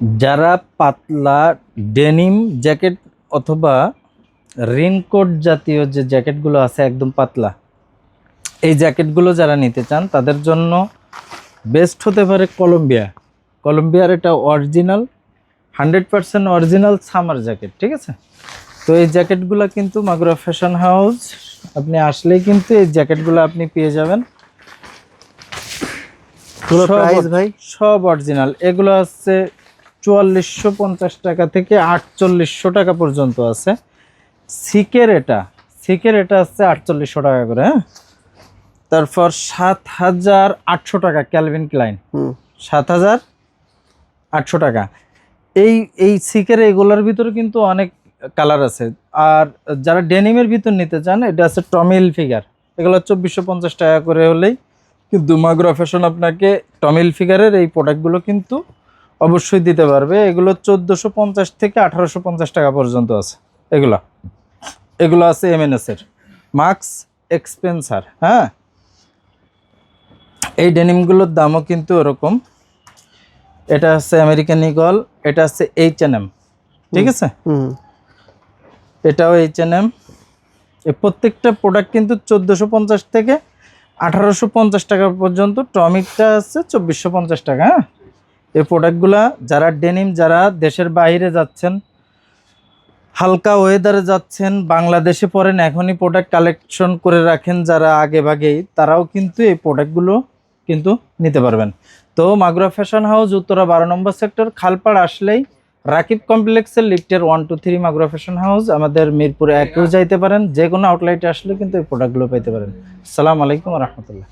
যারা পাতলা denim jacket অথবা রেইনকোট জাতীয় যে জ্যাকেটগুলো আছে একদম পাতলা, এই জ্যাকেটগুলো যারা নিতে চান তাদের জন্য বেস্ট হতে পারে কলম্বিয়ার এটা অরিজিনাল 100% অরিজিনাল সামার জ্যাকেট। ঠিক আছে, তো এই জ্যাকেটগুলো কিন্তু মাগুরা ফ্যাশন হাউস আপনি আসলেই কিন্তু এই জ্যাকেটগুলো আপনি পেয়ে যাবেন। প্রাইস ভাই সব অরিজিনাল। এগুলো আছে 4450 টাকা থেকে 4800 টাকা পর্যন্ত আছে। সিকের এটা আছে 4800 টাকা করে। হ্যাঁ, তারপর 7800 টাকা ক্যালভিন ক্লাইন, 7800 টাকা। এই সিকের এগুলোর ভিতরে কিন্তু অনেক কালার আছে। আর যারা ডেনিমের ভিতর নিতে চান, এটা আছে টমি হিলফিগার, এগুলো 2450 টাকা করে হলেই কিন্তু মাগুরা ফ্যাশন আপনাকে টমি হিলফিগারের এই প্রোডাক্টগুলো কিন্তু অবশ্যই দিতে পারবে। এগুলো 1450 থেকে 1850 টাকা পর্যন্ত আছে। এগুলো আছে এমএনএস এর মার্কস এক্সপেন্সার। হ্যাঁ, এই ডেনিমগুলোর দামও কিন্তু এরকম। এটা আছে আমেরিকান ইগল, এটা আছে H&M। ঠিক আছে, এটাও H&M। এই প্রত্যেকটা প্রোডাক্ট কিন্তু 1450 থেকে 1850 টাকা পর্যন্ত। টমিকটা আছে 2450 টাকা। হ্যাঁ, এই প্রোডাক্টগুলা যারা ডেনিম, যারা দেশের বাইরে যাচ্ছেন, হালকা ওয়েদারে যাচ্ছেন, বাংলাদেশে পড়েন, এখনই প্রোডাক্ট কালেকশন করে রাখেন যারা আগে ভাগেই, তারাও কিন্তু এই প্রোডাক্টগুলো কিন্তু নিতে পারবেন। তো মাগুরা ফ্যাশন হাউস উত্তরা 12 নম্বর সেক্টর, খালপাড় আসলেই রাকিব কমপ্লেক্সের লিফটের 1 2 3 মাগুরা ফ্যাশন হাউস। আমাদের মিরপুরে 1 যাইতে পারেন, যে কোনো আউটলেটে আসলে কিন্তু এই প্রোডাক্টগুলো পেতে পারেন। আসসালামু আলাইকুম ওয়া রাহমাতুল্লাহ।